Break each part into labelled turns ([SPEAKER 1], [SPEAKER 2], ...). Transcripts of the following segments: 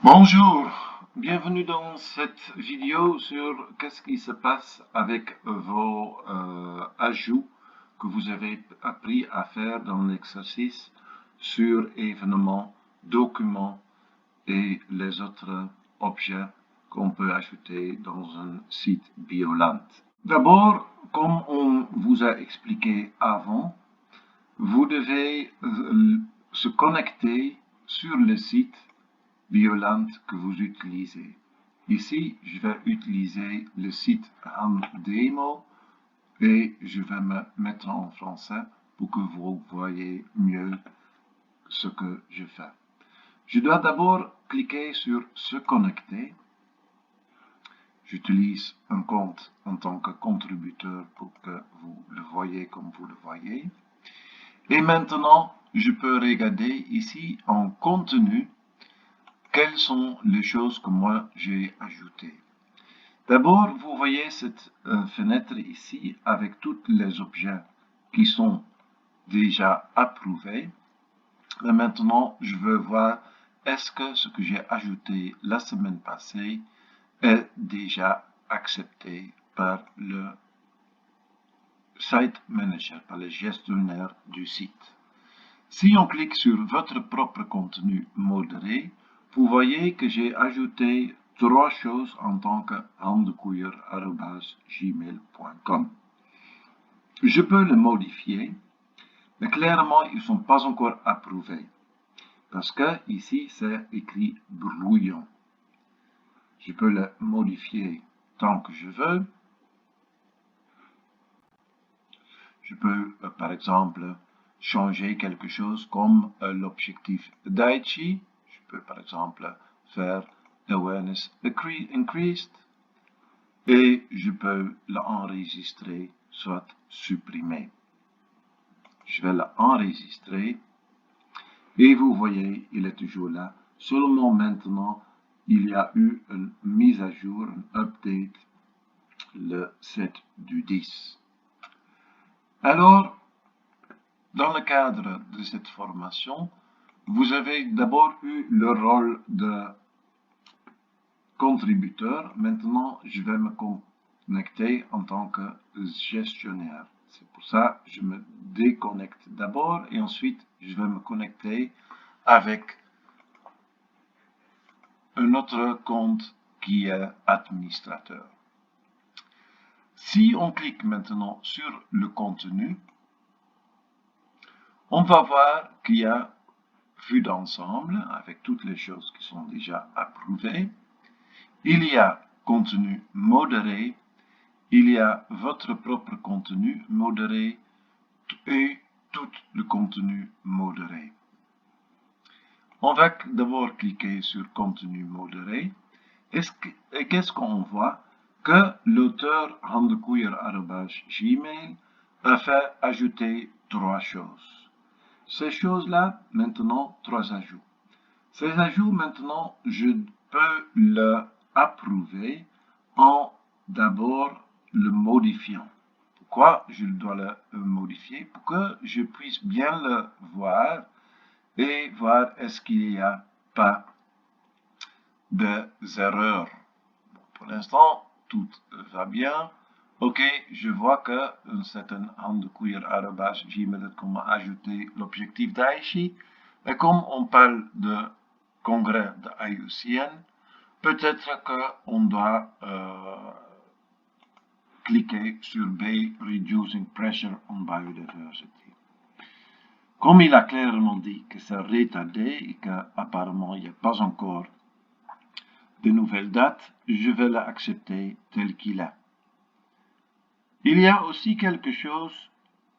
[SPEAKER 1] Bonjour, bienvenue dans cette vidéo sur qu'est-ce qui se passe avec vos ajouts que vous avez appris à faire dans l'exercice sur événements, documents et les autres objets qu'on peut ajouter dans un site Biolant. D'abord, comme on vous a expliqué avant, vous devez se connecter sur le site Biolant que vous utilisez. Ici, je vais utiliser le site Handemo et je vais me mettre en français pour que vous voyez mieux ce que je fais. Je dois d'abord cliquer sur se connecter. J'utilise un compte en tant que contributeur pour que vous le voyez comme vous le voyez. Et maintenant, je peux regarder ici en contenu quelles sont les choses que moi j'ai ajoutées. D'abord, vous voyez cette fenêtre ici avec tous les objets qui sont déjà approuvés. Et maintenant, je veux voir est-ce que ce que j'ai ajouté la semaine passée est déjà accepté par le Site Manager, par le gestionnaire du site. Si on clique sur votre propre contenu modéré, vous voyez que j'ai ajouté trois choses en tant que handekouier@gmail.com. Je peux le modifier, mais clairement, ils ne sont pas encore approuvés. Parce que ici, c'est écrit brouillon. Je peux le modifier tant que je veux. Je peux, par exemple, changer quelque chose comme l'objectif Daichi. Je peux, par exemple, faire Awareness Increased. Et je peux l'enregistrer, soit supprimer. Je vais l'enregistrer. Et vous voyez, il est toujours là. Seulement maintenant, il y a eu une mise à jour, un update, le 7 du 10. Alors, dans le cadre de cette formation, vous avez d'abord eu le rôle de contributeur. Maintenant, je vais me connecter en tant que gestionnaire. C'est pour ça que je me déconnecte d'abord et ensuite je vais me connecter avec un autre compte qui est administrateur. Si on clique maintenant sur le contenu, on va voir qu'il y a vue d'ensemble avec toutes les choses qui sont déjà approuvées. Il y a contenu modéré, il y a votre propre contenu modéré et tout le contenu modéré. On va d'abord cliquer sur contenu modéré. Et qu'est-ce qu'on voit? Que l'auteur handekouier@gmail a fait ajouter trois choses. Ces choses-là, maintenant, trois ajouts. Ces ajouts, maintenant, je peux l'approuver en d'abord le modifiant. Pourquoi je dois le modifier? Pour que je puisse bien le voir et voir est-ce qu'il n'y a pas d'erreurs. Bon, pour l'instant, tout va bien. Ok, je vois que c'est un handekouier@gmail.com a ajouté l'objectif d'Aichi. Et comme on parle de congrès de IUCN, peut-être qu'on doit cliquer sur B, Reducing Pressure on Biodiversity. Comme il a clairement dit que c'est retardé et qu'apparemment il n'y a pas encore de nouvelles dates, je vais l'accepter tel qu'il est. Il y a aussi quelque chose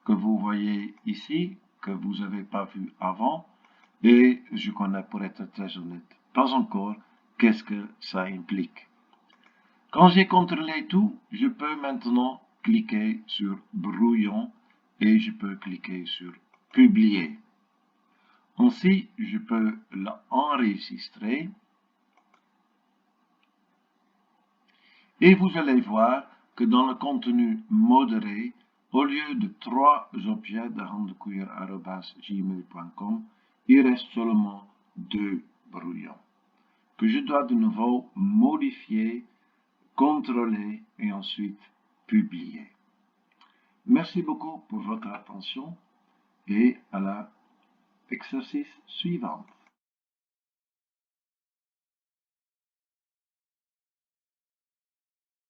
[SPEAKER 1] que vous voyez ici, que vous n'avez pas vu avant, et je connais, pour être très honnête, pas encore qu'est-ce que ça implique. Quand j'ai contrôlé tout, je peux maintenant cliquer sur brouillon et je peux cliquer sur publier. Ainsi, je peux l'enregistrer et vous allez voir que dans le contenu modéré, au lieu de trois objets de handekouier@gmail.com, il reste seulement deux brouillons. que je dois de nouveau modifier, contrôler et ensuite publier. Merci beaucoup pour votre attention et à l'exercice suivant.